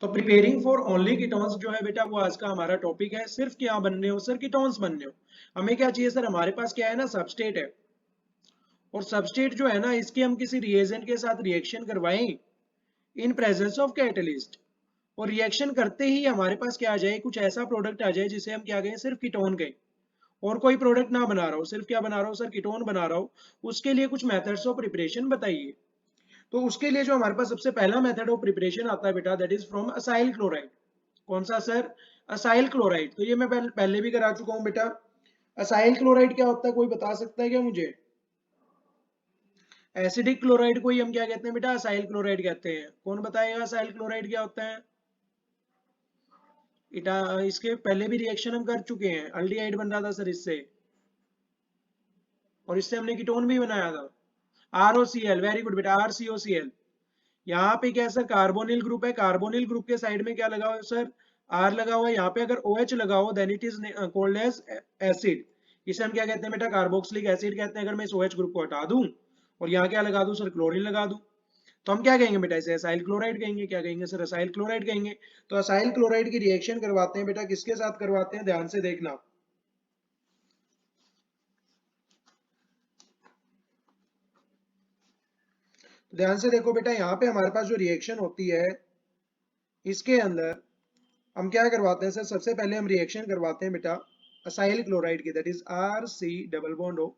तो preparing for only ketones जो है बेटा वो आज का हमारा टॉपिक है। सिर्फ क्या बनने हो सर? कीटोन्स बनने हो। हमें क्या चाहिए सर? हमारे पास क्या है ना, सबस्ट्रेट है। और सबस्ट्रेट जो है ना, इसके हम किसी रिएजेंट के साथ रिएक्शन करवाएं इन प्रेजेंस ऑफ कैटलिस्ट, और रिएक्शन करते ही हमारे पास क्या आ जाए, कुछ ऐसा प्रोडक्ट आ जाए जिसे हम क्या कहें, सिर्फ कीटोन कहें। और कोई प्रोडक्ट ना बना रहा हो, सिर्फ क्या बना रहा हो सर? कीटोन बना रहा हो। उसके लिए कुछ मेथड्स ऑफ प्रिपरेशन बताइए। तो उसके लिए जो हमारे पास सबसे पहला मेथड ऑफ प्रिपरेशन आता है बेटा, that is from acyl chloride. कौन सा सर? Acyl chloride. तो ये मैं पहले भी करा चुका हूं बेटा। असाइल क्लोराइड क्या होता है, कोई बता सकता है क्या मुझे? एसिडिक क्लोराइड को ही हम क्या कहते हैं बेटा? असाइल क्लोराइड कहते हैं। कौन बताएगा असाइल क्लोराइड क्या होता है? इटा इसके पहले भी रिएक्शन हम कर चुके हैं, अल्डिहाइड बन रहा था सर इससे, और इससे हमने कीटोन भी बनाया था। ROCl, वेरी गुड बेटा, RCOCl। यहाँ पे क्या है सर? कार्बोनिल ग्रुप है। कार्बोनिल ग्रुप के साइड में क्या लगा हुआ है सर? R लगा हुआ है। यहाँ पे अगर OH लगा हो then it is called as acid. इसे हम क्या कहते हैं बेटा? कार्बोक्सिलिक एसिड कहते हैं। अगर मैं इस OH ग्रुप को हटा दूं और यहाँ क्या लगा दूं सर? क्लोरीन लगा दूं, तो हम क्या कहेंगे बेटा? इसे असाइल क्लोराइड कहेंगे। क्या कहेंगे सर? असाइल क्लोराइड कहेंगे। तो असाइल क्लोराइड की रिएक्शन करवाते हैं बेटा, किसके साथ करवाते हैं? ध्यान से देखना। तो ध्यान से देखो बेटा, यहाँ पे हमारे पास जो रिएक्शन होती है, इसके अंदर हम क्या करवाते हैं सर? सबसे पहले हम रिएक्शन करवाते हैं बेटा असाइल क्लोराइड की, that is RC double bond O,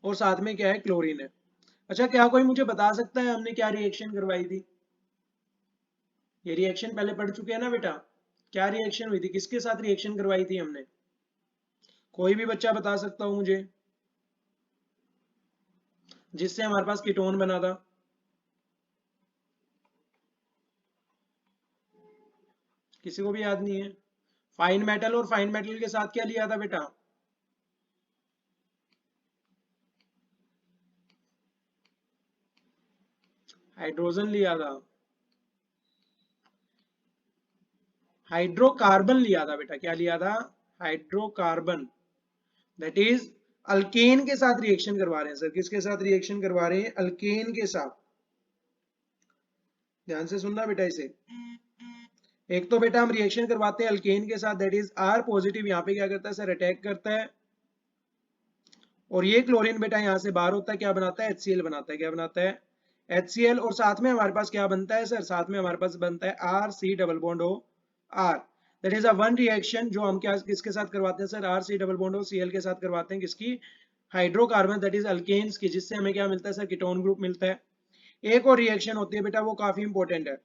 और साथ में क्या है? क्लोरीन है। अच्छा, क्या कोई मुझे बता सकता है हमने क्या रिएक्शन करवाई थी? ये रिएक्शन पहले पढ़ चुके हैं ना बेटा। क्या रिएक्शन हुई थी? किसके साथ रिएक्शन करवाई थी हमने? कोई भी बच्चा बता सकता हो मुझे, जिससे हमारे पास कीटोन बना था? किसी को भी याद नहीं है? फाइन मेटल, और फाइन मेटल के साथ क्या लिया था बेटा? हाइड्रोजन लिया था। हाइड्रोकार्बन लिया था बेटा। क्या लिया था? हाइड्रोकार्बन। दैट इज अल्केन के साथ रिएक्शन करवा रहे हैं सर। किसके साथ रिएक्शन करवा रहे हैं? अल्केन के साथ। ध्यान से सुनना बेटा इसे। एक तो बेटा हम रिएक्शन करवाते हैं अल्केन के साथ, दैट इज R पॉजिटिव। यहाँ पे क्या करता है सर? अटैक करता है। और ये क्लोरीन बेटा यहाँ से बाहर होता है, क्या बनाता है? HCl बनाता है। क्या बनाता है? HCl। और साथ में हमारे पास क्या बनता है सर? साथ में हमारे पास बनता है RC double bond O R। That is a one reaction जो हम क्या किसके साथ करवाते हैं sir? RC double bond O Cl के साथ करवाते हैं। किसकी? हाइड्रोकार्बन, दैट इज अल्केन्स की, जिससे हमें क्या मिलता है सर? कीटोन ग्रुप मिलता है। एक और रिएक्शन होती है बेटा, वो काफी इंपॉर्टेंट है।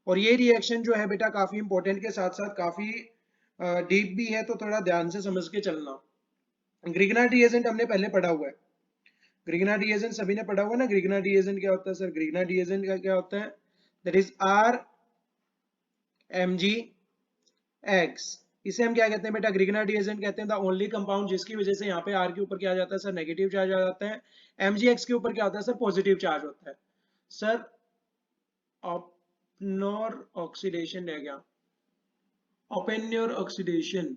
और ये रिएक्शन जो है बेटा काफी इंपॉर्टेंट के साथ साथ काफी डीप भी है, तो थोड़ा ध्यान से समझ के चलना। ग्रिग्नार्ड रिएजेंट हमने पहले पढ़ा हुआ है। ग्रिग्नार्ड रिएजेंट सभी ने पढ़ा हुआ है ना। ग्रिग्नार्ड रिएजेंट क्या होता है सर? ग्रिग्नार्ड रिएजेंट का क्या होता है? That is RMgX। इसे हम क्या कहते हैं बेटा? ग्रिग्नार्ड रिएजेंट कहते हैं। द ओनली कंपाउंड जिसकी वजह से यहाँ पे R के ऊपर क्या आ जाता है सर? नेगेटिव चार्ज आ जाता है। MgX के ऊपर क्या होता है सर? पॉजिटिव चार्ज होता है। सर ऑपनोर ऑक्सीडेशन है क्या? ओपेन्योर ऑक्सीडेशन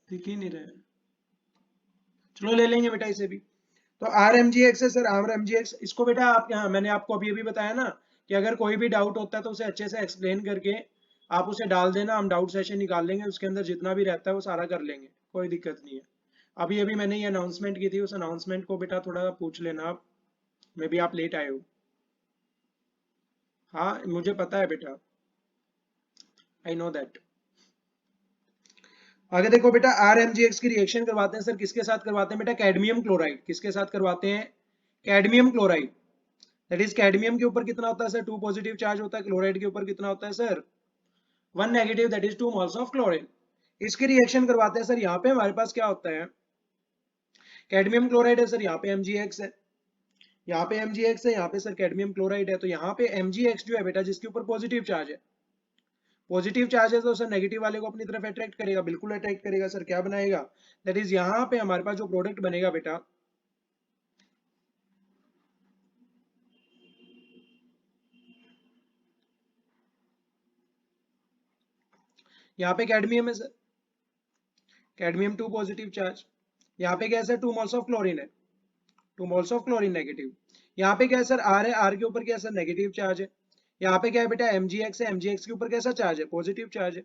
दिख ही नहीं रहा है। चलो ले लेंगे बेटा इसे भी। तो RMgX है सर। RMgX इसको बेटा आप यहाँ, मैंने आपको अभी अभी बताया ना कि अगर कोई भी डाउट होता है तो उसे अच्छे से एक्सप्लेन करके आप उसे डाल देना। हम डाउट सेशन निकाल लेंगे, उसके अंदर जितना भी रहता है वो सारा कर लेंगे, कोई दिक्कत नहीं है। अभी अभी मैंने ये अनाउंसमेंट की थी, उस अनाउंसमेंट को बेटा थोड़ा पूछ लेना आप। मे बी आप लेट आए हो। हाँ मुझे पता है बेटा, आई नो दैट। आगे देखो बेटा, RMgX की रिएक्शन करवाते हैं सर, किसके साथ करवाते हैं बेटा? Cadmium chloride. किसके साथ करवाते हैं? Cadmium chloride. That is cadmium के ऊपर कितना होता है सर? 2 पॉजिटिव चार्ज होता है। क्लोराइड के ऊपर कितना होता है sir? 1 negative, that is 2 moles of chlorine. इसकी रिएक्शन करवाते हैं सर। यहाँ पे हमारे पास क्या होता है? कैडमियम क्लोराइड है सर, यहाँ पे MgX है। यहाँ पे MgX है, यहाँ पे सर कैडमियम क्लोराइड है। तो यहाँ पे MgX जो है बेटा, जिसके ऊपर पॉजिटिव चार्ज है, पॉजिटिव चार्ज है, तो सर नेगेटिव वाले को अपनी तरफ अट्रैक्ट करेगा। बिल्कुल अट्रैक्ट करेगा सर। क्या बनाएगा? दैट इज यहाँ पे हमारे पास जो प्रोडक्ट बनेगा बेटा, यहाँ पे कैडमियम है सर, कैडमियम 2 पॉजिटिव चार्ज। यहाँ पे क्या है सर? 2 मोल्स ऑफ क्लोरीन है, 2 मोल्स ऑफ क्लोरीन नेगेटिव। यहाँ पे क्या है सर आर है, आर के ऊपर क्या है सर नेगेटिव चार्ज है। यहाँ पे क्या है बेटा mgx है, mgx के ऊपर कैसा चार्ज है, पॉजिटिव चार्ज है।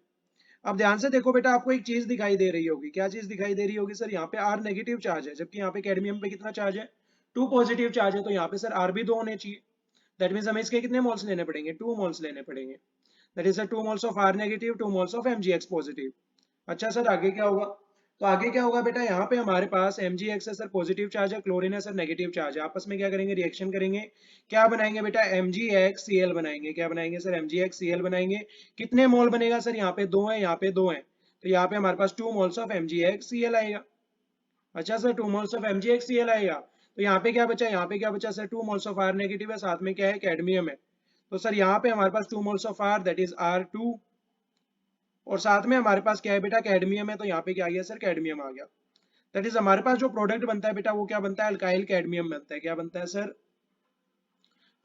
अब ध्यान से देखो बेटा, आपको एक चीज दिखाई दे रही होगी, क्या चीज दिखाई दे रही होगी सर, यहाँ पे आर नेगेटिव चार्ज है, जबकि यहाँ पे कैडमियम पे कितना चार्ज है, 2 पॉजिटिव चार्ज है, तो यहाँ पे सर आर भी 2 होने चाहिए। दैट मीन्स हमें इसके कितने मोल्स लेने पड़ेंगे, 2 मोल्स लेने पड़ेंगे। That is 2 moles of R negative, 2 moles of mgx positive. अच्छा सर आगे क्या होगा, तो आगे क्या होगा बेटा, यहाँ पे हमारे पास mgx है सर पॉजिटिव चार्ज है, क्लोरीन है सर नेगेटिव चार्ज है, आपस में क्या करेंगे, रिएक्शन करेंगे, क्या बनाएंगे बेटा, mgxCl बनाएंगे। क्या बनाएंगे सर, mgxCl बनाएंगे। कितने मोल बनेगा सर, यहाँ पे 2 है, यहाँ पे 2 है, तो यहाँ पे हमारे पास 2 मोल्स ऑफ mgxCl आएगा। अच्छा सर 2 मोल्स ऑफ mgxCl आएगा, तो यहाँ पे क्या बचा, यहाँ पे क्या बचा sir, 2 moles of R negative है, साथ में क्या है, कैडमियम है। तो सर यहाँ पे हमारे पास 2 moles of R, that is R2, और साथ में हमारे पास क्या है बेटा, कैडमियम है, तो यहाँ पे क्या आ गया सर, कैडमियम आ गया। दैट इज हमारे पास जो प्रोडक्ट बनता है बेटा, वो क्या बनता है, अल्काइल कैडमियम बनता है। क्या बनता है सर,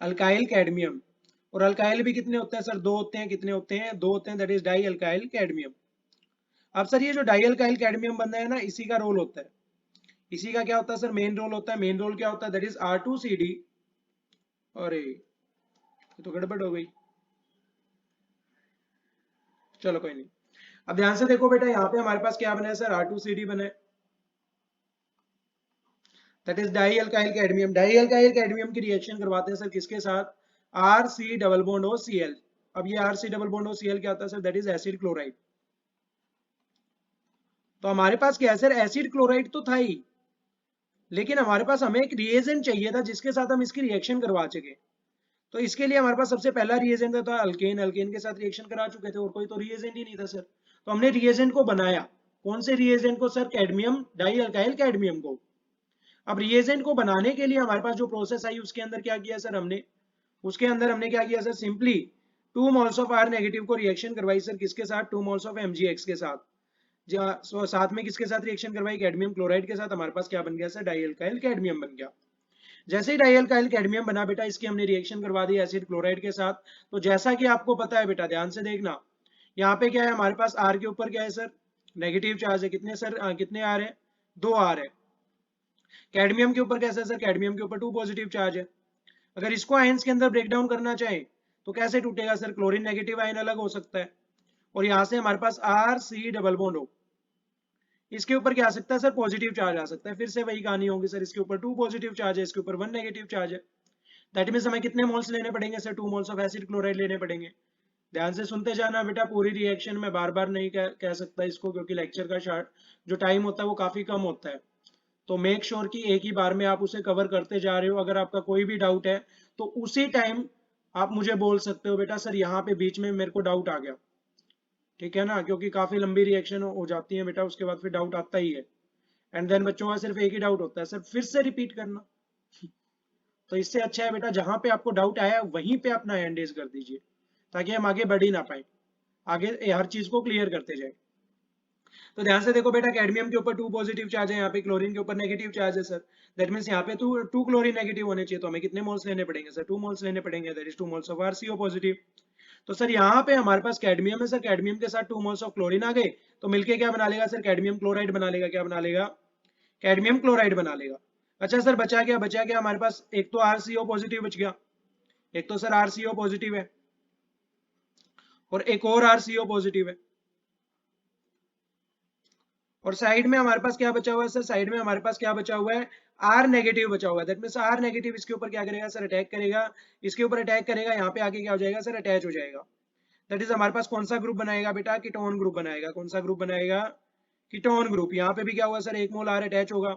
अल्काइल कैडमियम। और अल्काइल भी कितने होते हैं सर, 2 होते हैं, कितने होते हैं, 2 होते हैं, that is di alkyl cadmium. अब सर ये जो डाई अल्काइल कैडमियम बन रहा है ना, इसी का रोल होता है, इसी का क्या होता है सर, मेन रोल होता है। मेन रोल क्या होता है, दैट इज R2CD। अरे ये तो गड़बड़ हो गई, चलो कोई नहीं। अब ध्यान से देखो बेटा, यहाँ पे हमारे पास क्या बना है सर, R2CD बना है, that is di alkyl cadmium. Di alkyl cadmium की रिएक्शन करवाते हैं सर किसके साथ, RC double bond O Cl। अब ये RC double bond O Cl क्या होता है sir, that is acid chloride. तो हमारे पास क्या है सर, एसिड क्लोराइड तो था ही, लेकिन हमारे पास हमें एक रिएजेंट चाहिए था जिसके साथ हम इसकी रिएक्शन करवा सके। तो इसके लिए हमारे पास सबसे पहला रिएजेंट था अल्केन। अल्केन के साथ रिएक्शन करा चुके थे और कोई तो रिएजेंट ही नहीं था सर, तो हमने रिएजेंट को बनाया। कौन से रिएजेंट को sir, cadmium, di alkyl cadmium को। अब रिएजेंट को बनाने के लिए हमारे पास जो प्रोसेस आई, उसके अंदर क्या किया सर हमने, उसके अंदर हमने क्या किया sir, simply 2 moles of R negative को रिएक्शन करवाई सर किसके साथ, 2 मोल्स ऑफ mgx के साथ। साथ में किसके साथ रिएक्शन करवाई, कैडमियम क्लोराइड के साथ। हमारे पास क्या बन गया सर, डाई अल्काइल कैडमियम बन गया। जैसे ही डाई अल्काइल कैडमियम बना बेटा, इसकी हमने रिएक्शन करवा दी एसिड क्लोराइड के साथ। तो जैसा कि आपको पता है बेटा, ध्यान से देखना, यहाँ पे क्या है हमारे पास, आर के ऊपर क्या है सर, नेगेटिव चार्ज है। कितने सर, कितने आर है, 2 आर है। कैडमियम के ऊपर कैसा है सर, कैडमियम के ऊपर 2 पॉजिटिव चार्ज है। अगर इसको आयंस के अंदर ब्रेक डाउन करना चाहे तो कैसे टूटेगा सर, क्लोरीन नेगेटिव आयन अलग हो सकता है, और यहां से हमारे पास RC डबल बॉन्ड हो, इसके ऊपर क्या आ सकता है सर, पॉजिटिव चार्ज आ सकता है। फिर से वही कहानी होगी सर, इसके ऊपर 2 पॉजिटिव चार्ज है, इसके ऊपर 1 नेगेटिव चार्ज है। दैट मीन्स हमें कितने मोल्स लेने पड़ेंगे sir, 2 moles of acid chloride लेने पड़ेंगे। ध्यान से सुनते जाना बेटा, पूरी रिएक्शन में बार बार नहीं कह सकता इसको, क्योंकि लेक्चर का शार्ट जो टाइम होता है वो काफी कम होता है। तो मेक श्योर कि एक ही बार में आप उसे कवर करते जा रहे हो। अगर आपका कोई भी डाउट है तो उसी टाइम आप मुझे बोल सकते हो, बेटा सर यहाँ पे बीच में मेरे को डाउट आ गया, ठीक है ना, क्योंकि काफी लंबी रिएक्शन हो जाती है बेटा, उसके बाद फिर डाउट आता ही है। एंड देन बच्चों का सिर्फ एक ही डाउट होता है, सर फिर से रिपीट करना। तो इससे अच्छा है बेटा, जहां पे आपको डाउट आया वहीं पे अपना हैंड रेज कर दीजिए, ताकि हम आगे बढ़ ही ना पाए, आगे हर चीज को क्लियर करते जाए। तो ध्यान से देखो बेटा, कैडमियम के ऊपर 2 पॉजिटिव चार्ज है, यहाँ पे क्लोरीन के ऊपर नेगेटिव चार्ज है सर। दैट मींस यहाँ पे 2 क्लोरीन नेगेटिव होने चाहिए, तो हमें कितने मोल्स लेने पड़ेंगे सर, 2 मोल्स लेने पड़ेंगे, that is 2 moles of RCO positive. तो सर यहाँ पे हमारे पास कैडमियम है सर, कैडमियम के साथ 2 मोल्स ऑफ क्लोरीन आ गए, तो मिलके क्या बना लेगा सर, कैडमियम क्लोराइड बना लेगा। क्या बना लेगा, कैडमियम क्लोराइड बना लेगा। अच्छा सर बचा क्या, बचा क्या हमारे पास, एक तो RCO पॉजिटिव बच गया, एक तो सर RCO पॉजिटिव है, और एक और RCO पॉजिटिव है। और साइड में हमारे पास क्या बचा हुआ है सर, साइड में हमारे पास क्या बचा हुआ है, आर नेगेटिव बचा हुआ है। दैट मींस आर नेगेटिव इसके ऊपर क्या करेगा सर, अटैक करेगा, इसके ऊपर अटैक करेगा, यहाँ पे आके क्या हो जाएगा सर, अटैच हो जाएगा। दैट इज हमारे पास कौन सा ग्रुप बनाएगा बेटा, कीटोन ग्रुप बनाएगा। कौन सा ग्रुप बनाएगा, कीटोन ग्रुप। यहाँ पे भी क्या हुआ सर, 1 मोल आर अटैच होगा,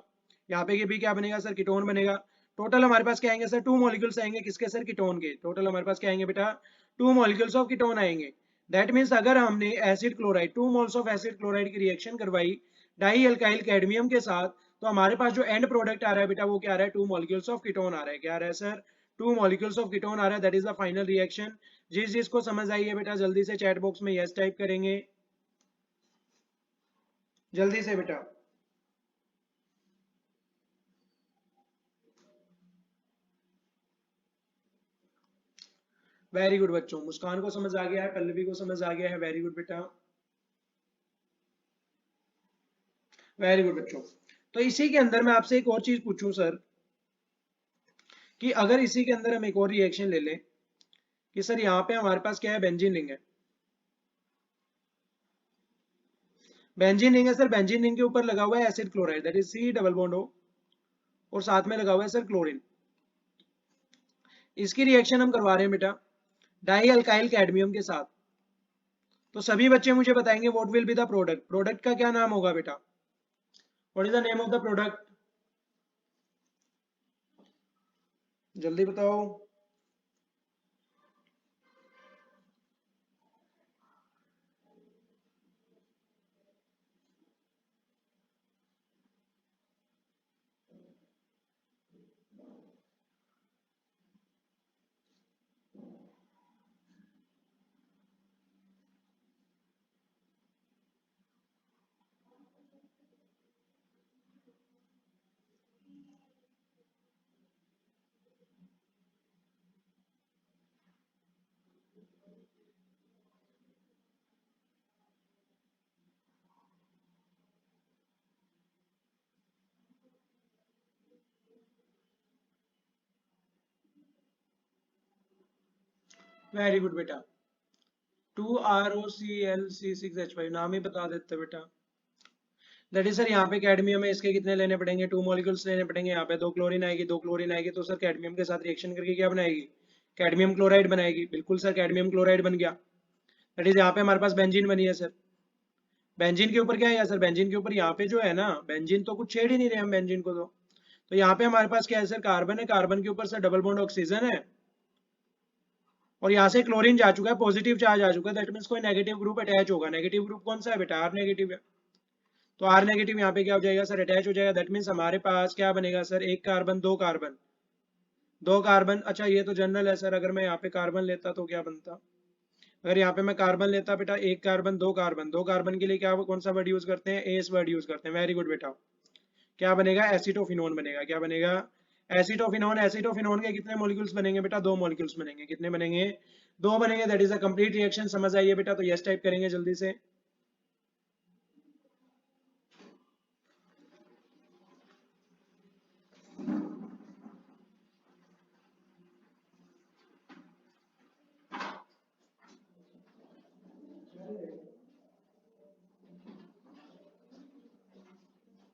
यहाँ पे भी क्या बनेगा सर, कीटोन बनेगा। टोटल हमारे पास क्या आएंगे सर, 2 मॉलिक्यूल्स आएंगे, किसके सर, कीटोन के। टोटल हमारे पास क्या आएंगे बेटा, 2 मॉलिक्यूल्स ऑफ कीटोन आएंगे। दैट मीन्स अगर हमने acid chloride, 2 moles of acid chloride की रिएक्शन करवाई डाई अल्काइल कैडमियम के साथ, तो हमारे पास जो एंड प्रोडक्ट आ रहा है बेटा, वो क्या आ रहा है, 2 मॉलिक्यूल्स ऑफ कीटोन आ रहा है। क्या आ रहा है सर, 2 मॉलिक्यूल्स ऑफ कीटोन आ रहा है। That is the final reaction. जिसको समझ आई है बेटा, जल्दी से चैट बॉक्स में यस टाइप करेंगे, जल्दी से बेटा। वेरी गुड बच्चों, मुस्कान को समझ आ गया है, पल्लवी को समझ आ गया है, वेरी गुड बेटा, वेरी गुड बच्चों। तो इसी के अंदर मैं आपसे एक और चीज पूछूं सर, कि अगर इसी के अंदर हम एक और रिएक्शन ले लें कि सर यहाँ पे हमारे पास क्या है, बेंजीन रिंग है, बेंजीन रिंग है सर, बेंजीन रिंग के ऊपर लगा हुआ है acid chloride, that is C double bond O, और साथ में लगा हुआ है सर क्लोरीन। इसकी रिएक्शन हम करवा रहे हैं बेटा डाई अल्काइल कैडमियम के साथ। तो सभी बच्चे मुझे बताएंगे what will be the product, product का क्या नाम होगा बेटा, what is the name of the product, जल्दी बताओ। वेरी गुड बेटा, 2ROCl(C6H5), नाम ही बता देते बेटा। दैट इज सर यहाँ पे कैडमियम में इसके कितने लेने पड़ेंगे, 2 मॉलिक्यूल्स लेने पड़ेंगे। यहाँ पे 2 क्लोरीन आएगी, 2 क्लोरीन आएगी, तो सर कैडमियम के साथ रिएक्शन करके क्या बनाएगी, कैडमियम क्लोराइड बनाएगी। बिल्कुल सर, कैडमियम क्लोराइड बन गया। दैट इज यहाँ पे हमारे पास बेंजीन बनी है सर। बेंजीन के ऊपर क्या है सर, बेंजीन के ऊपर यहाँ पे जो है ना, बेंजीन तो कुछ छेड़ ही नहीं रहे हम बेंजीन को। तो यहाँ पे हमारे पास क्या है सर, कार्बन है, कार्बन के ऊपर सर डबल बॉन्ड ऑक्सीजन है, और यहाँ से क्लोरीन जा चुका है, पॉजिटिव चार्ज आ चुका है, दैट मीन्स कोई नेगेटिव ग्रुप अटैच होगा। नेगेटिव ग्रुप कौन सा है बेटा, आर नेगेटिव है। तो आर नेगेटिव यहाँ पे क्या हो जाएगा सर, अटैच हो जाएगा। दैट मीन्स हमारे पास क्या बनेगा सर, एक कार्बन, दो कार्बन, दो कार्बन। अच्छा ये तो जनरल है सर, अगर मैं यहाँ पे कार्बन लेता तो क्या बनता, अगर यहाँ पे मैं कार्बन लेता बेटा, एक कार्बन, दो कार्बन, दो कार्बन के लिए क्या, कौन सा वर्ड यूज करते हैं, एस वर्ड यूज करते हैं। वेरी गुड बेटा, क्या बनेगा, एसिटोफिनोन बनेगा। क्या बनेगा, एसिटोफिनोन। एसिटोफिनोन के कितने मॉलिक्यूल्स बनेंगे बेटा, दो मॉलिक्यूल्स बनेंगे। कितने बनेंगे, दो बनेंगे। That is a complete reaction. समझ आइए बेटा, तो यस टाइप करेंगे जल्दी से।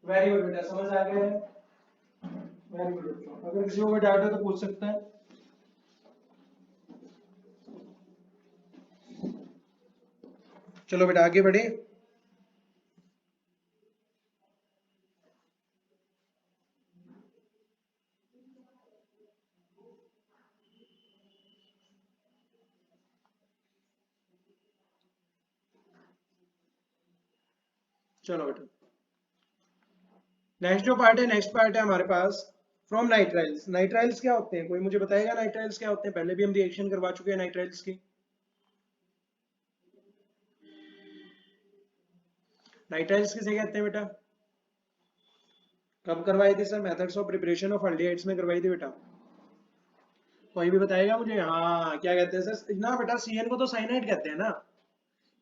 वेरी गुड बेटा, समझ आ गया है। Very good. अगर किसी को डाउट है तो पूछ सकता है। चलो बेटा आगे बढ़े। चलो बेटा, नेक्स्ट जो पार्ट है, नेक्स्ट पार्ट है हमारे पास फ्रॉम नाइट्राइल्स। नाइट्राइल्स क्या होते हैं, कोई मुझे बताएगा नाइट्राइल्स क्या होते हैं? पहले भी हम रिएक्शन करवा चुके हैं नाइट्राइल्स की। नाइट्राइल्स किसे कहते हैं बेटा, कब करवाई थी sir, methods of preparation of aldehydes में करवाई थी बेटा। कोई भी बताएगा मुझे, हाँ क्या कहते हैं सर ना बेटा, सीएन को तो साइनाइड कहते हैं ना,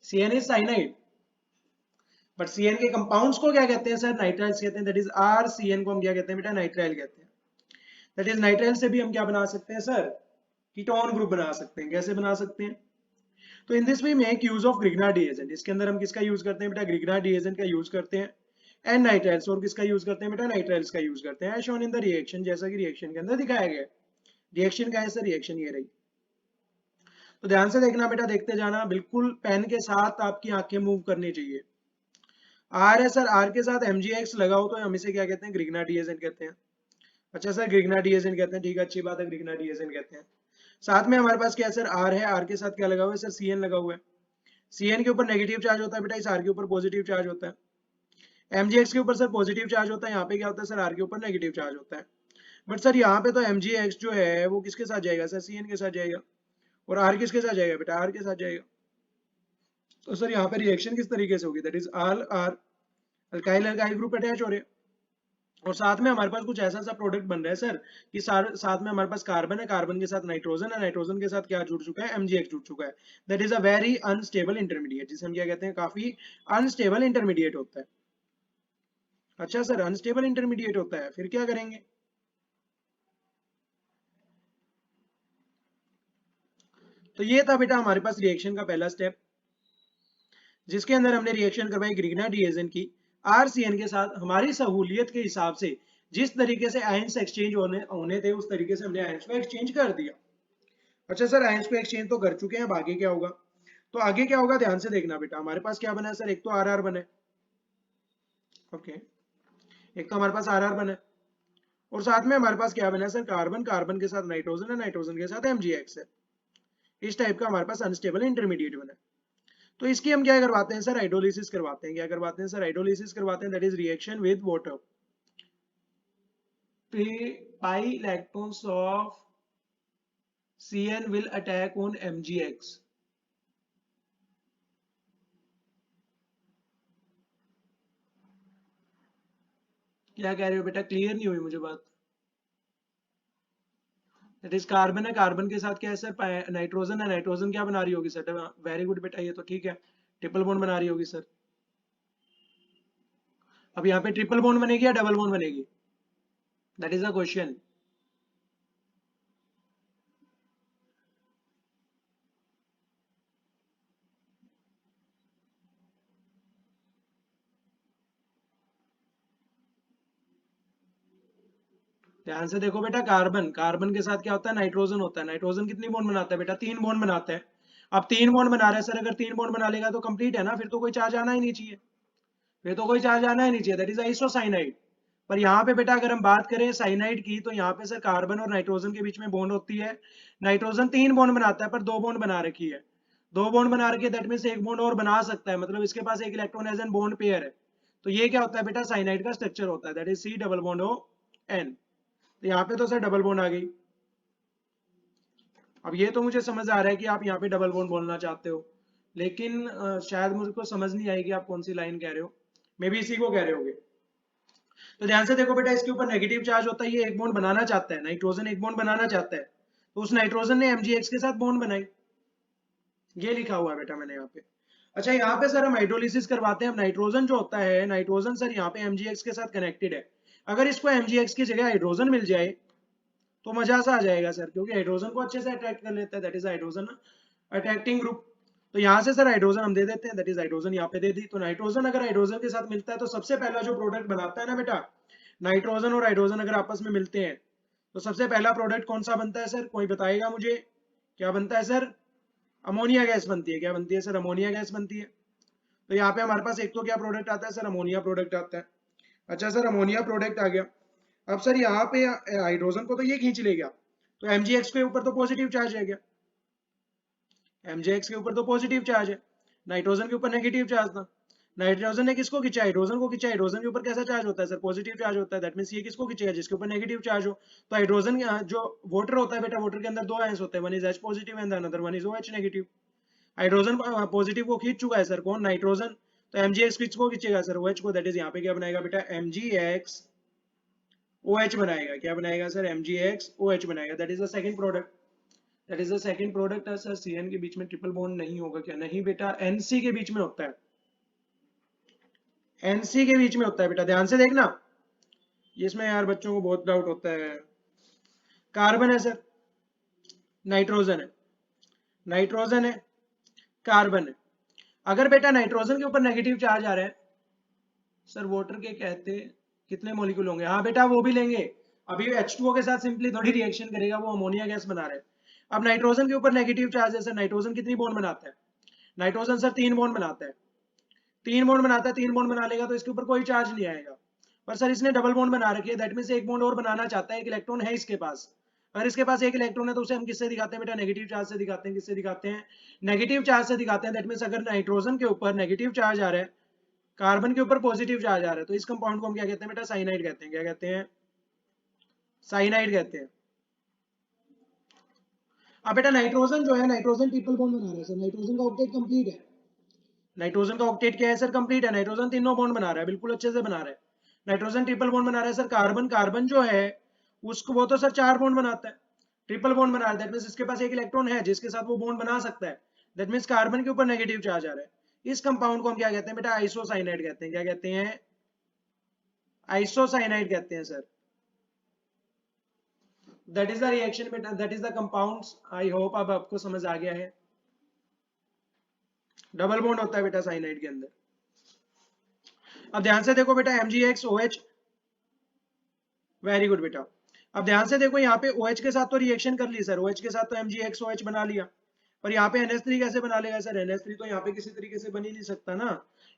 CN is cyanide, but CN के कंपाउंड्स को क्या कहते हैं सर, नाइट्राइल्स कहते हैं। दैट इज आर सीएन को हम क्या कहते हैं बेटा, नाइट्राइल कहते हैं। दैट इज नाइट्राइल से भी हम क्या बना सकते हैं सर, कीटोन ग्रुप बना सकते हैं। कैसे बना सकते हैं, तो in this way make use of Grignard reagent. इसके अंदर हम किसका यूज करते हैं बेटा, ग्रिग्नार्ड रिएजेंट का यूज करते हैं। एंड नाइट्राइल्स, और किसका यूज करते हैं बेटा, नाइट्राइल्स का यूज करते हैं। शोन इन द रिएक्शन, जैसा कि रिएक्शन के अंदर दिखाया गया है। रिएक्शन का है सर, रिएक्शन ये रही। तो ध्यान से देखना बेटा, देखते जाना, बिल्कुल पेन के साथ आपकी आंखें मूव करनी चाहिए। आर है सर, आर के साथ MgX लगा हो तो हम इसे क्या कहते हैं, ग्रिग्नार्ड रिएजेंट कहते हैं। अच्छा सर, ग्रिग्नार्ड रिएजेंट कहते हैं, ठीक है, अच्छी बात है, ग्रिग्नार्ड रिएजेंट कहते हैं। साथ में हमारे पास क्या है सर, आर है, आर के साथ क्या लगा हुआ है सर, सीएन लगा हुआ है। सीएन के ऊपर नेगेटिव चार्ज होता है बेटा, इस आर के ऊपर पॉजिटिव चार्ज होता है। MgX के ऊपर सर पॉजिटिव चार्ज होता है, यहाँ पे क्या होता है सर, आर के ऊपर नेगेटिव चार्ज होता है। बट सर यहाँ पे तो MgX जो है वो किसके साथ जाएगा सर, सीएन के साथ जाएगा, और आर किसके साथ जाएगा बेटा, आर के साथ जाएगा। तो सर यहाँ पे रिएक्शन किस तरीके से होगी, that is R R, alkyl alkyl group attach हो रहे हैं, और साथ में हमारे पास कुछ ऐसा सा प्रोडक्ट बन रहा है सर कि साथ में हमारे पास कार्बन है, कार्बन के साथ नाइट्रोजन है, नाइट्रोजन के साथ क्या जुड़ चुका है, MgX जुड़ चुका है। That is a very unstable intermediate, जिसे हम क्या कहते हैं, काफी अनस्टेबल इंटरमीडिएट होता है। अच्छा सर, अनस्टेबल इंटरमीडिएट होता है, फिर क्या करेंगे, तो ये था बेटा हमारे पास रिएक्शन का पहला स्टेप, जिसके अंदर हमने रिएक्शन करवाई ग्रिग्नार्ड रिएजेंट की आरसीएन के साथ हमारी सहूलियत के हिसाब से। जिस तरीके से आयंस एक्सचेंज होने थे उस तरीके से हमने आयंस को एक्सचेंज कर दिया। अच्छा सर, आयंस को एक्सचेंज तो कर चुके हैं, अब आगे क्या होगा? तो आगे क्या होगा ध्यान से देखना बेटा। हमारे पास क्या बना है सर? एक तो आर बना है, ओके, एक तो हमारे पास आर बना है, और साथ में हमारे पास क्या बना है सर? कार्बन, कार्बन के साथ नाइट्रोजन है, नाइट्रोजन के साथ MgX है। इस टाइप का हमारे पास अनस्टेबल इंटरमीडिएट बना है। तो इसकी हम क्या करवाते हैं सर? हाइड्रोलिसिस करवाते हैं। क्या करवाते हैं सर? हाइड्रोलिसिस करवाते हैं, that is reaction with water. pi electrons of CN will attack on MgX. क्या कह रहे हो बेटा? क्लियर नहीं हुई मुझे बात। दैट इज कार्बन है, कार्बन के साथ क्या है सर? नाइट्रोजन है, नाइट्रोजन क्या बना रही होगी सर? वेरी गुड बेटा, ये तो ठीक है, ट्रिपल बॉन्ड बना रही होगी सर। अब यहाँ पे ट्रिपल बॉन्ड बनेगी या डबल बॉन्ड बनेगी? That is a question. ध्यान से देखो बेटा, कार्बन, कार्बन के साथ क्या होता है? नाइट्रोजन होता है। नाइट्रोजन कितनी बॉन्ड बनाता है बेटा? 3 बॉन्ड बनाता है। अब 3 बॉन्ड बना रहा है सर, अगर 3 बॉन्ड बना लेगा तो कंप्लीट है ना, फिर तो कोई चार्ज आना ही नहीं चाहिए, फिर तो कोई चार्ज आना ही नहीं चाहिए, दैट इज आइसोसाइनाइड। पर यहाँ पे बेटा अगर हम बात करें साइनाइड की, तो यहाँ पे सर कार्बन और नाइट्रोजन के बीच में बॉन्ड होती है। नाइट्रोजन 3 बॉन्ड बनाता है, पर 2 बॉन्ड बना रखी है, 2 बॉन्ड बना रखी है, दैट मीन्स 1 बॉन्ड और बना सकता है, मतलब इसके पास एक electron as an bond pair है। तो ये क्या होता है बेटा? साइनाइड का स्ट्रक्चर होता है, that is C double bond O N। तो यहाँ पे तो सर डबल बॉन्ड आ गई। अब ये तो मुझे समझ आ रहा है कि आप यहाँ पे डबल बॉन्ड बोलना चाहते हो, लेकिन शायद मुझको समझ नहीं आएगी आप कौन सी लाइन कह रहे हो, मे बी इसी को कह रहे होगे। तो ध्यान से देखो बेटा, इसके ऊपर नेगेटिव चार्ज होता है, ये एक बॉन्ड बनाना चाहता है, नाइट्रोजन एक बॉन्ड बनाना चाहता है, तो उस नाइट्रोजन ने MgX के साथ बॉन्ड बनाई, ये लिखा हुआ है बेटा मैंने यहाँ पे। अच्छा, यहाँ पे सर हम हाइड्रोलिसिस करवाते हैं। नाइट्रोजन जो होता है, नाइट्रोजन सर यहाँ पे MgX के साथ कनेक्टेड है। अगर इसको MgX की जगह हाइड्रोजन मिल जाए तो मजा सा आ जाएगा सर, क्योंकि हाइड्रोजन को अच्छे से अट्रैक्ट कर लेता है, that is hydrogen attracting group. तो यहाँ से सर हाइड्रोजन हम दे देते हैं, दैट इज हाइड्रोजन यहाँ पे दे दी। तो नाइट्रोजन अगर हाइड्रोजन के साथ मिलता है तो सबसे पहला जो प्रोडक्ट बनाता है ना बेटा, नाइट्रोजन और हाइड्रोजन अगर आपस में मिलते हैं तो सबसे पहला प्रोडक्ट कौन सा बनता है सर? कोई बताएगा मुझे? क्या बनता है सर? अमोनिया गैस बनती है। क्या बनती है सर? अमोनिया गैस बनती है। तो यहाँ पे हमारे पास एक तो क्या प्रोडक्ट आता है सर? अमोनिया प्रोडक्ट आता है। अच्छा सर, अमोनिया प्रोडक्ट आ गया। अब सर यहाँ पे हाइड्रोजन को तो ये खींच ले गया, तो MgX के ऊपर तो पॉजिटिव चार्ज है, गया MgX के ऊपर तो पॉजिटिव चार्ज है, नाइट्रोजन के ऊपर नेगेटिव चार्ज था। नाइट्रोजन ने किसको खींचा? हाइड्रोजन को खींचा। हाइड्रोजन के ऊपर कैसा चार्ज होता है सर? पॉजिटिव चार्ज होता है, दैट मींस ये किसको खींचेगा? जिसके ऊपर नेगेटिव चार्ज हो। तो हाइड्रोजन जो वाटर होता है बेटा, वाटर के अंदर 2 आयंस होते हैं, one is H positive and another one is OH negative. Hydrogen positive को खींच चुका है सर, कौन? नाइट्रोजन। तो MgX किसको खींचेगा सर? OH को, दैट इज यहाँ पे क्या बनाएगा बेटा? MgX OH बनाएगा। क्या बनाएगा सर? MgX OH बनाएगा, that is the second product. That is the second product है सर। CN के बीच में ट्रिपल बॉन्ड नहीं होगा क्या? नहीं बेटा, NC के बीच में होता है, NC के बीच में होता है बेटा, ध्यान से देखना, इसमें यार बच्चों को बहुत डाउट होता है। कार्बन है सर, नाइट्रोजन है, नाइट्रोजन है, कार्बन है। अगर बेटा नाइट्रोजन के ऊपर नेगेटिव चार्ज आ रहा है सर, वाटर के कहते कितने मॉलिक्यूल होंगे? हाँ बेटा वो भी लेंगे, अभी H2O के साथ सिंपली थोड़ी रिएक्शन करेगा, वो अमोनिया गैस बना रहे हैं। अब नाइट्रोजन के ऊपर नेगेटिव चार्ज है सर, नाइट्रोजन कितनी बॉन्ड बनाता है? नाइट्रोजन सर 3 बॉन्ड बनाता है, 3 बॉन्ड बनाता है, 3 बॉन्ड बना लेगा तो इसके ऊपर कोई चार्ज नहीं आएगा। पर सर इसने डबल बॉन्ड बना रखी है, दैट मींस एक बॉन्ड और बनाना चाहता है, एक इलेक्ट्रॉन है इसके पास। अगर इसके पास एक इलेक्ट्रॉन है तो उसे हम किससे दिखाते हैं बेटा? नेगेटिव चार्ज से दिखाते हैं। किससे दिखाते हैं? नेगेटिव चार्ज से दिखाते हैं। दैट मींस अगर नाइट्रोजन के ऊपर नेगेटिव चार्ज आ रहा है, कार्बन के ऊपर पॉजिटिव चार्ज आ रहा है, तो इस कंपाउंड को हम क्या कहते हैं बेटा? साइनाइड कहते हैं। क्या कहते हैं? साइनाइड कहते हैं। अब बेटा नाइट्रोजन जो है, नाइट्रोजन ट्रिपल बॉन्ड बना रहा है सर, नाइट्रोजन का ऑक्टेट कंप्लीट है। नाइट्रोजन का ऑक्टेट क्या है सर? कंप्लीट है। नाइट्रोजन तीनों बॉन्ड बना रहा है, बिल्कुल अच्छे से बना रहा है। नाइट्रोजन ट्रिपल बॉन्ड बना रहा है सर। कार्बन, कार्बन जो है उसको, वो तो सर 4 बॉन्ड बनाता है, ट्रिपल बॉन्ड बना रहा है, दैट मींस इसके पास एक इलेक्ट्रॉन है जिसके साथ वो बॉन्ड बना सकता है, दैट मींस कार्बन के ऊपर नेगेटिव चार्ज आ रहा है। इस कंपाउंड को हम क्या कहते हैं बेटा? आइसोसाइनाइड कहते हैं। क्या कहते हैं? आइसोसाइनाइड कहते हैं sir. That is the reaction बेटा, that is the compounds. I hope अब आपको समझ आ गया है। डबल बॉन्ड होता है बेटा साइनाइड के अंदर। अब ध्यान से देखो बेटा MgX OH, वेरी गुड बेटा। अब ध्यान से देखो यहाँ पे OH के साथ तो रिएक्शन कर ली सर, OH के साथ तो MgX OH बना लिया, पर यहाँ पे NH3 कैसे बना लेगा सर? NH3 तो यहाँ पे किसी तरीके से बन ही नहीं सकता ना।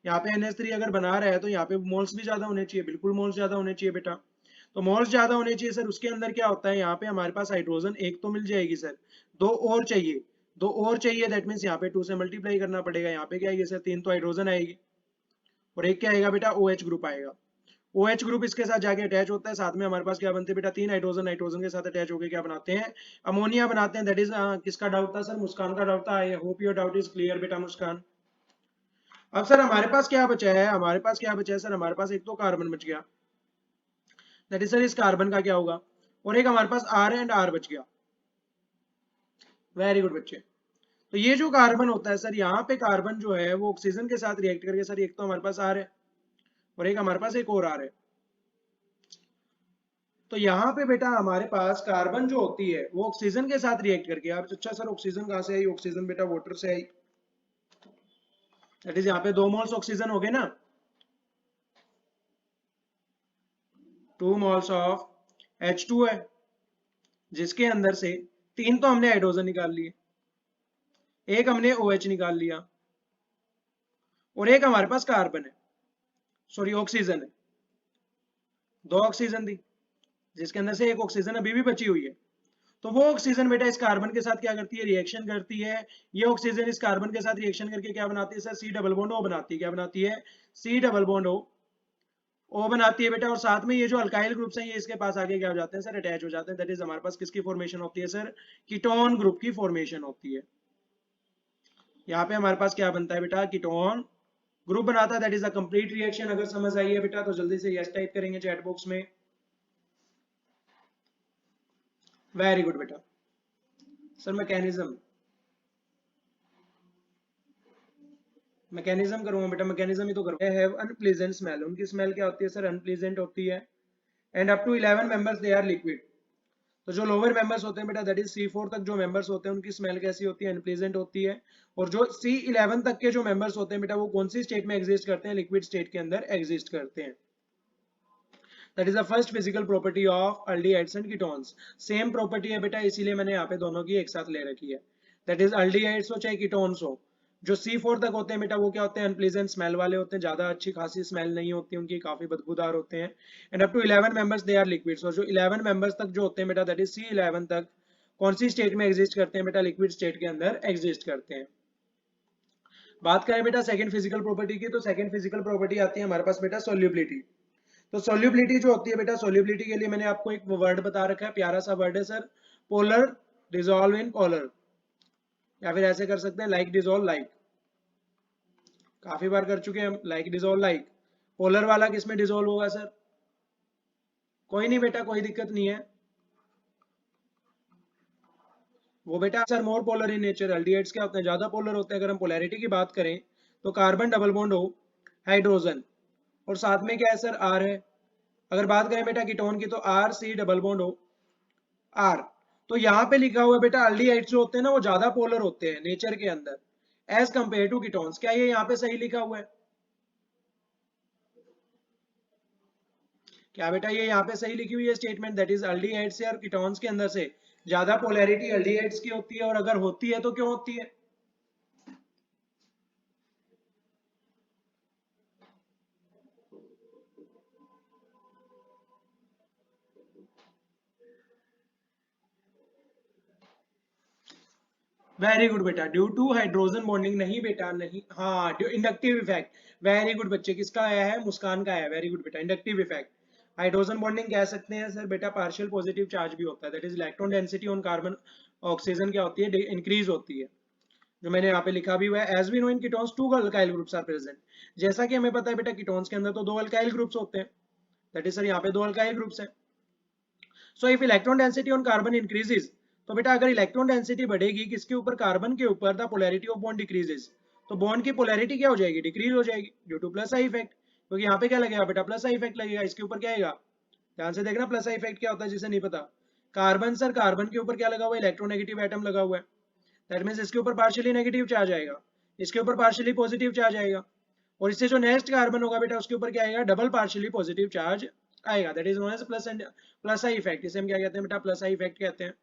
यहाँ पे NH3 अगर बना रहा है तो यहाँ पे मोल्स भी ज्यादा होने चाहिए, बिल्कुल मोल्स ज्यादा होने चाहिए बेटा। तो मोल्स ज्यादा होने चाहिए सर, उसके अंदर क्या होता है, यहाँ पे हमारे पास हाइड्रोजन एक तो मिल जाएगी सर, दो और चाहिए, दो और चाहिए, दैट मीन्स यहाँ पे 2 से मल्टीप्लाई करना पड़ेगा। यहाँ पे क्या आएगी सर? 3 तो हाइड्रोजन आएगी, और एक क्या आएगा बेटा? OH ग्रुप आएगा। OH ग्रुप इसके साथ जाके अटैच होता है, साथ में हमारे पास क्या बनते हैं बेटा? 3 हाइड्रोजन, नाइट्रोजन के साथ अटैच होकर क्या बनाते हैं? अमोनिया बनाते हैं। दैट इज किसका डाउट था सर? मुस्कान का डाउट था। I hope your doubt is clear बेटा मुस्कान। अब सर हमारे पास क्या बचा है? हमारे पास क्या बचा है सर? हमारे पास एक तो कार्बन बच गया, दैट इज सर इस कार्बन का क्या होगा, और एक हमारे पास R एंड R बच गया। वेरी गुड बच्चे। तो ये जो कार्बन होता है सर, यहाँ पे कार्बन जो है वो ऑक्सीजन के साथ रिएक्ट करके सर, एक तो हमारे पास R है और एक हमारे पास एक और R है। तो यहाँ पे बेटा हमारे पास कार्बन जो होती है वो ऑक्सीजन के साथ रिएक्ट करके, आप अच्छा सर ऑक्सीजन कहाँ से आई? ऑक्सीजन बेटा वाटर से आई, दैट इज यहाँ पे 2 मोल्स ऑक्सीजन हो गए ना, 2 मोल्स ऑफ H2 है, जिसके अंदर से 3 तो हमने हाइड्रोजन निकाल लिए, एक हमने OH निकाल लिया, और एक हमारे पास कार्बन है, सॉरी ऑक्सीजन है, 2 ऑक्सीजन थी, जिसके अंदर से एक ऑक्सीजन अभी भी बची हुई है। तो वो ऑक्सीजन बेटा इस कार्बन के साथ क्या करती है? रिएक्शन करती है। ये ऑक्सीजन इस कार्बन के साथ रिएक्शन करके क्या बनाती है sir? C double bond O बनाती है। क्या बनाती है? C डबल बॉन्ड O बनाती है बेटा। और साथ में ये जो अल्काइल ग्रुप्स हैं ये इसके पास आगे क्या हो जाते हैं सर? अटैच हो जाते हैं। दैट इज हमारे पास किसकी फॉर्मेशन होती है सर? कीटोन ग्रुप की फॉर्मेशन होती है। यहाँ पे हमारे पास क्या बनता है बेटा? कीटोन ग्रुप बनाता है। That is a complete reaction. अगर समझ आई है बेटा तो जल्दी से यस टाइप करेंगे चैट बॉक्स में। वेरी गुड बेटा। सर मैकेनिज्म, मैकेनिज्म करूंगा बेटा, मैकेनिज्म ही तो करूंगा। हैव अनप्लीजेंट स्मेल, उनकी स्मेल क्या होती है सर? अनप्लीजेंट होती है। And up to 11 members they are liquid. तो जो लोअर मेंबर्स होते हैं बेटा, दैट इज C4 तक जो मेंबर्स होते हैं उनकी स्मेल कैसी होती है? अनप्लीजेंट होती है। और जो C11 तक के जो मेंबर्स होते हैं बेटा, वो कौन सी स्टेट में एग्जिस्ट करते हैं? लिक्विड स्टेट के अंदर एग्जिस्ट करते हैं। That is the first physical property of aldehydes and ketones. Same property है बेटा, इसीलिए मैंने यहाँ पे दोनों की एक साथ ले रखी है। दैट इज अल्डिहाइड्स हो चाहे कीटोन्स हो, जो C4 तक होते हैं बेटा वो क्या होते हैं? अनप्लीजेंट स्मेल वाले होते हैं, ज्यादा अच्छी खासी स्मेल नहीं होती उनकी, काफी बदबूदार होते हैं। And up to 11 members they are liquids, और जो 11 मेंबर्स तक जो होते हैं बेटा, दैट इज C11 तक कौन सी स्टेट में एग्जिस्ट करते हैं बेटा? लिक्विड स्टेट के अंदर एग्जिस्ट करते हैं। बात करें बेटा सेकंड फिजिकल प्रॉपर्टी की, तो सेकंड फिजिकल प्रॉपर्टी आती है हमारे पास बेटा सोल्यूबिलिटी। तो सोल्यूबिलिटी जो होती है बेटा, सोल्यूबिलिटी के लिए मैंने आपको एक वर्ड बता रखा है, प्यारा सा वर्ड है sir, polar dissolve in polar, या फिर ऐसे कर सकते हैं लाइक डिसॉल्व लाइक। काफी बार कर चुके हैं हम, लाइक डिसॉल्व लाइक। पोलर वाला किस में डिसॉल्व होगा सर? कोई नहीं बेटा, कोई दिक्कत नहीं है वो बेटा sir, more polar in nature. Aldehydes क्या होते हैं? ज्यादा पोलर होते हैं। अगर हम पोलैरिटी की बात करें तो कार्बन डबल बॉन्ड हो, हाइड्रोजन, और साथ में क्या है सर? R है। अगर बात करें बेटा कीटोन की तो RC डबल बॉन्ड हो, R। तो यहाँ पे लिखा हुआ है बेटा, एल्डिहाइड्स जो होते हैं ना वो ज्यादा पोलर होते हैं नेचर के अंदर एज कंपेयर टू कीटोन्स। क्या ये यहाँ पे सही लिखा हुआ है? क्या बेटा ये यहाँ पे सही लिखी हुई है स्टेटमेंट? दैट इज एल्डिहाइड्स से और कीटोन्स के अंदर से ज्यादा पोलैरिटी एल्डिहाइड्स की होती है, और अगर होती है तो क्यों होती है? वेरी गुड बेटा, ड्यू टू हाइड्रोजन बॉन्डिंग। नहीं बेटा नहीं, हाँ इंडक्टिव इफेक्ट। वेरी गुड बच्चे, किसका आया है? मुस्कान का आया। वेरी गुड बेटा, इंडक्टिव इफेक्ट। हाइड्रोजन बॉन्डिंग कह सकते हैं सर बेटा, पार्शियल पॉजिटिव चार्ज भी होता है। That is electron density on carbon oxygen क्या होती है? इंक्रीज होती है, जो मैंने यहाँ पे लिखा भी हुआ है। As we know in ketones 2 alkyl groups are present. जैसा कि हमें पता है बेटा, कीटोन्स के अंदर तो 2 अल्काइल ग्रुप्स होते हैं। दैट इज सर यहाँ पे 2 अल्काइल ग्रुप्स हैं। So if electron density on carbon increases, तो बेटा अगर इलेक्ट्रॉन डेंसिटी बढ़ेगी किसके ऊपर? कार्बन के ऊपर, the polarity of bond decreases, तो बॉन्ड की पोलैरिटी क्या हो जाएगी? डिक्रीज हो जाएगी, due two plus I effect. क्योंकि यहाँ पे क्या लगेगा बेटा? प्लस आई इफेक्ट लगेगा। इसके ऊपर क्या आएगा? ध्यान से देखना, प्लस आई इफेक्ट क्या होता है जिसे नहीं पता। कार्बन सर, कार्बन के ऊपर क्या लगा हुआ है, इलेक्ट्रोनेगेटिव एटम लगा हुआ है, दैट मींस इसके ऊपर पार्शियली नेगेटिव चार्ज आएगा, इसके ऊपर पार्शियली पॉजिटिव चार्ज आएगा, और इससे जो नेक्स्ट कार्बन होगा बेटा उसके ऊपर क्या आएगा, डबल पार्शियली पॉजिटिव चार्ज आएगा, that is known as plus I effect. इसे हम क्या कहते हैं बेटा, प्लस आई इफेक्ट कहते हैं।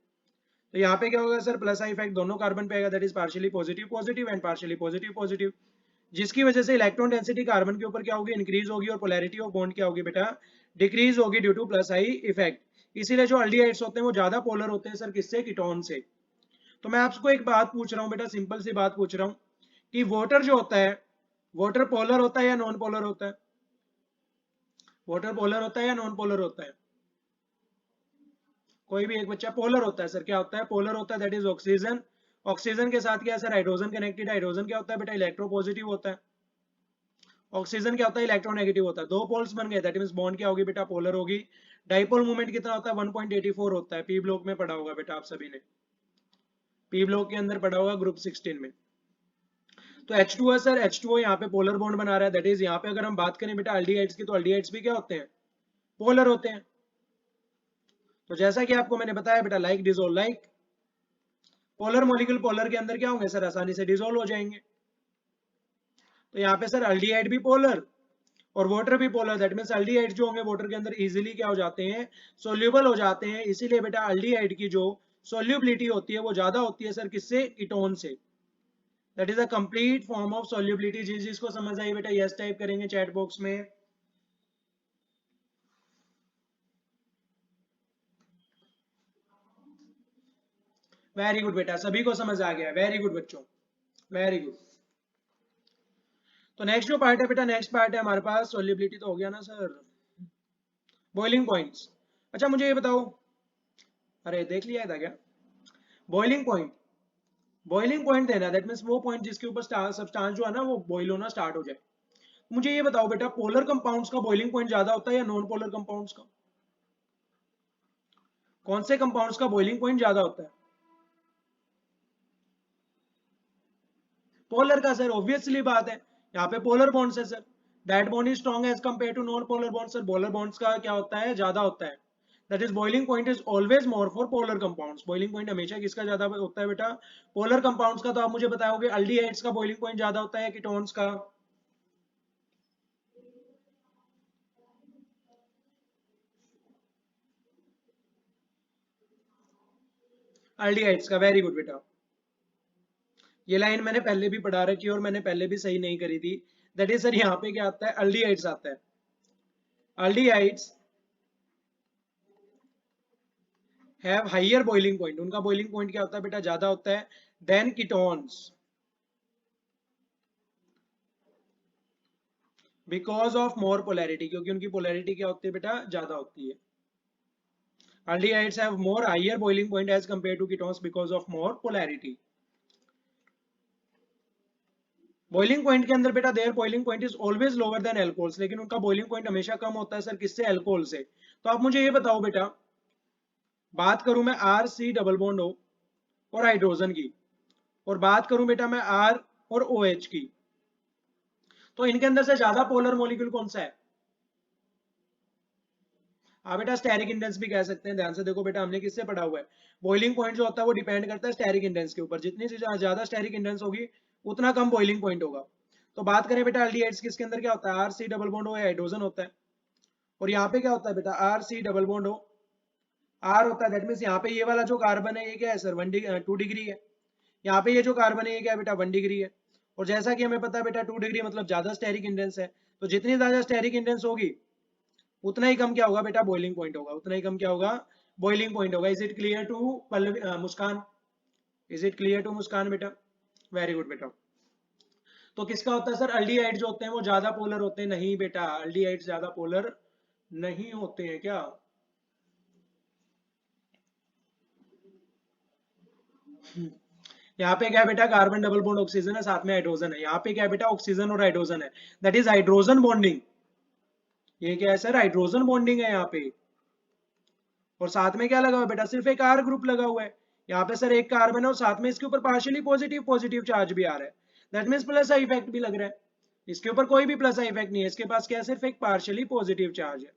तो यहाँ पे क्या होगा सर, प्लस आई इफेक्ट दोनों कार्बन पे आएगा, that is partially positive positive and partially positive positive, जिसकी वजह से इलेक्ट्रॉन डेंसिटी कार्बन के ऊपर क्या होगी, इंक्रीज होगी, और पोलैरिटी ऑफ बॉन्ड क्या होगी बेटा, डिक्रीज होगी due two plus I effect. इसीलिए जो अल्डिहाइड्स होते हैं वो ज्यादा पोलर होते हैं सर, किससे, कीटोन से। तो मैं आपको एक बात पूछ रहा हूँ बेटा, सिंपल सी बात पूछ रहा हूँ कि वाटर जो होता है, वाटर पोलर होता है या नॉन पोलर होता है, वाटर पोलर होता है या नॉन पोलर होता है, कोई भी एक बच्चा, पोलर होता है सर, क्या होता है, पोलर होता है, दैट इज ऑक्सीजन। ऑक्सीजन के साथ क्या है सर, हाइड्रोजन कनेक्टेड, हाइड्रोजन क्या होता है बेटा, इलेक्ट्रोपॉजिटिव होता है, ऑक्सीजन क्या होता है, इलेक्ट्रोनेगेटिव होता है, दो पोल्स बन गए, दैट मींस बॉन्ड क्या होगी बेटा, पोलर होगी। डाइपोल मूवमेंट कितना होता है, 1.84 होता है, पी ब्लॉक में पढ़ा होगा बेटा आप सभी ने, पी ब्लॉक के अंदर पढ़ा होगा ग्रुप 16 में। तो H2 है सर, H2O यहाँ पे पोलर बॉन्ड बना रहा है, दैट इज यहाँ पे अगर हम बात करें बेटा अल्डिहाइड्स की, तो अल्डिहाइड्स भी क्या होते हैं, पोलर होते हैं। तो जैसा कि आपको मैंने बताया बेटा, like dissolve like, polar molecule polar के अंदर क्या होंगे सर, आसानी से डिसोल्व हो जाएंगे। तो यहाँ पे सर अल्डिहाइड भी पोलर और वाटर भी पोलर, दैट मींस अल्डिहाइड जो होंगे वाटर के अंदर इजीली क्या हो जाते हैं, सोल्यूबल हो जाते हैं। इसीलिए बेटा अल्डिहाइड की जो सोल्यूबिलिटी होती है वो ज्यादा होती है सर, किससे, कीटोन से। That is a complete form of solubility. जिसको समझ आई बेटा यस टाइप करेंगे चैट बॉक्स में। वेरी गुड बेटा, सभी को समझ आ गया, वेरी गुड बच्चों, वेरी गुड। तो नेक्स्ट जो पार्ट है बेटा, नेक्स्ट पार्ट है हमारे पास, सोल्यूबिलिटी तो हो गया ना सर, बॉइलिंग पॉइंट्स। अच्छा मुझे ये बताओ, अरे देख लिया था क्या, बॉइलिंग पॉइंट, बॉइलिंग पॉइंट देना, दैट मींस वो पॉइंट जिसके ऊपर सब्सटेंस जो है ना वो बॉइल होना स्टार्ट हो जाए। मुझे ये बताओ बेटा, पोलर कंपाउंड्स का बॉइलिंग पॉइंट ज्यादा होता है या नॉन पोलर कंपाउंड्स का, कौन से कंपाउंड्स का बॉइलिंग पॉइंट ज्यादा होता है, पोलर का सर, ऑब्वियसली बात है, यहाँ पे पोलर बॉन्ड्स है sir, that bond is strong as compare to non polar bond sir, polar bonds का क्या होता है, ज्यादा होता है, that is boiling point is always more for polar compounds. Boiling point हमेशा किसका ज्यादा होता है बेटा, पोलर कंपाउंड्स का। तो आप मुझे बताओगे अल्डिहाइड्स का बॉइलिंग पॉइंट ज्यादा होता है कीटोन्स का, अल्डिहाइड्स का, वेरी गुड बेटा। ये लाइन मैंने पहले भी पढ़ा रखी है और मैंने पहले भी सही नहीं करी थी, दैट इज सर यहाँ पे क्या आता है, अल्डिहाइड्स आता है, aldehydes have higher boiling point, उनका बॉइलिंग पॉइंट क्या होता है बेटा, ज्यादा होता है than ketones, because of more polarity, क्योंकि उनकी पोलैरिटी क्या होती है बेटा, ज्यादा होती है। Aldehydes have more higher boiling point as compared to ketones because of more polarity. Boiling point के अंदर बेटा there boiling point is always lower than alcohols, लेकिन उनका बॉइलिंग पॉइंट हमेशा कम होता है सर, किससे, अल्कोहल से। तो आप मुझे ये बताओ बेटा, बात करूं मैं R C double bond O और हाइड्रोजन की, और बात करूं बेटा मैं आर और ओ एच की, तो इनके अंदर से ज्यादा पोलर मॉलिक्यूल कौन सा है, आप बेटा स्टेरिक इंडेंस भी कह सकते हैं। ध्यान से देखो बेटा, हमने किससे पढ़ा हुआ है, बॉइलिंग पॉइंट जो होता है वो डिपेंड करता है स्टेरिक इंडेंस के ऊपर, जितनी ज्यादा स्टेरिक इंडेंस होगी उतना कम बॉइलिंग पॉइंट होगा। तो बात करें बेटा अल्डिहाइड्स की, इसके अंदर क्या होता है, R C double bond O hydrogen होता है, और यहाँ पे क्या होता है बेटा, R C double bond O R होता है, दैट मींस यहाँ पे ये वाला जो कार्बन है ये क्या है सर, 2 डिग्री है, यहाँ पे ये जो कार्बन है ये क्या है बेटा, 1 डिग्री है। और जैसा कि हमें पता है बेटा 2 डिग्री मतलब ज्यादा स्टेरिक इंडेंस है, तो जितनी ज्यादा स्टेरिक इंडेंस होगी उतना ही कम क्या होगा बेटा, बॉइलिंग पॉइंट होगा, उतना ही कम क्या होगा, बॉइलिंग पॉइंट होगा। Is it clear to Muskan, is it clear to Muskan बेटा, वेरी गुड बेटा। तो किसका होता है सर, अल्डिहाइड जो होते हैं वो ज्यादा पोलर होते हैं, नहीं बेटा अल्डिहाइड ज्यादा पोलर नहीं होते हैं क्या, यहाँ पे क्या है बेटा, कार्बन डबल बॉन्ड ऑक्सीजन है, साथ में हाइड्रोजन है, यहाँ पे क्या है बेटा, ऑक्सीजन और हाइड्रोजन है, दैट इज हाइड्रोजन बॉन्डिंग। ये क्या है सर, हाइड्रोजन बॉन्डिंग है यहाँ पे, और साथ में क्या लगा हुआ है बेटा, सिर्फ एक आर ग्रुप लगा हुआ है, यहाँ पे सर एक कार्बन है और साथ में इसके ऊपर पार्शियली पॉजिटिव पॉजिटिव चार्ज भी आ रहा है, that means plus I effect भी लग रहा है। इसके ऊपर कोई भी प्लस आई इफेक्ट नहीं है, इसके पास क्या है, सिर्फ एक पार्शियली पॉजिटिव चार्ज है,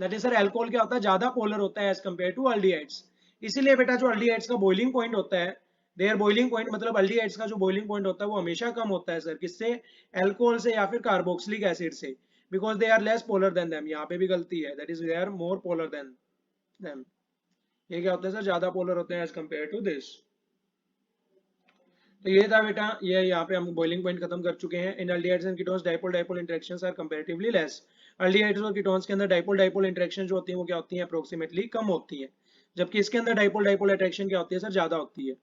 दैट इज सर एल्कोहल क्या होता है, ज्यादा पोलर होता है एज कम्पेयर टू अल्डिहाइड्स। इसीलिए बेटा जो अल्डिहाइड्स का बॉइलिंग पॉइंट होता है, देयर बॉइलिंग पॉइंट मतलब अल्डिहाइड्स का जो बॉइलिंग पॉइंट होता है वो हमेशा कम होता है सर, किससे, एल्कोहल से या फिर कार्बोक्सिलिक एसिड से, because they are less polar than them. यहाँ पे भी गलती है, that is they are more polar than them. ये क्या होता है सर, ज्यादा पोलर होते हैं एज कम्पेयर टू दिस। तो ये था बेटा, ये यहाँ पे हम बॉइलिंग पॉइंट खत्म कर चुके हैं। In aldehydes and ketones dipole dipole interactions are comparatively less. Aldehydes और कीटोन्स के अंदर डाइपोल डाइपोल इंटरेक्शन जो होती है वो क्या होती है, अप्रोक्सीमेटली कम होती है, जबकि इसके अंदर डाइपोल डाइपोल अट्रैक्शन क्या होती है सर, ज्यादा होती है,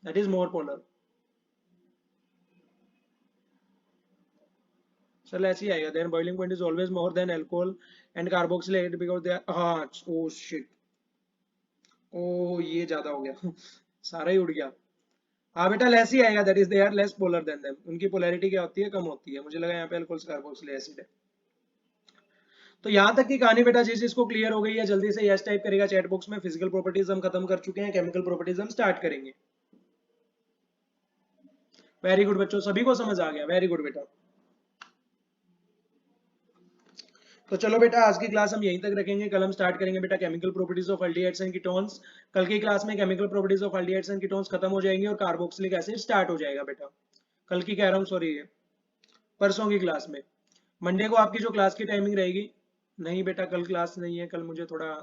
that is more polar. Sir ऐसे ही आएगा, then boiling point is always more than alcohol and carboxylate because they are, हाँ ओ शिट, ओ ये ज्यादा हो गया सारा ही उड़ गया। हाँ बेटा ऐसे ही आएगा, that is they are less polar than them, उनकी पोलैरिटी क्या होती है, कम होती है। मुझे लगा यहाँ पे अल्कोहल कार्बोक्सिलिक एसिड है। तो यहाँ तक की कहानी बेटा जिस जिसको क्लियर हो गई है जल्दी से यस टाइप करेगा चैट बॉक्स में। फिजिकल प्रॉपर्टीज हम खत्म कर चुके हैं, केमिकल प्रॉपर्टीज हम स्टार्ट करेंगे। वेरी गुड बच्चों, सभी को समझ आ गया, वेरी गुड बेटा। तो चलो बेटा आज की क्लास हम यहीं तक रखेंगे, कल हम स्टार्ट करेंगे बेटा chemical properties of aldehydes and ketones. कल की क्लास में chemical properties of aldehydes and ketones खत्म हो जाएंगी और कार्बोक्सिलिक एसिड स्टार्ट हो जाएगा बेटा। कल की कह रहा हूँ, सॉरी परसों की क्लास में। मंडे को आपकी जो क्लास की टाइमिंग रहेगी, नहीं बेटा कल क्लास नहीं है, कल मुझे थोड़ा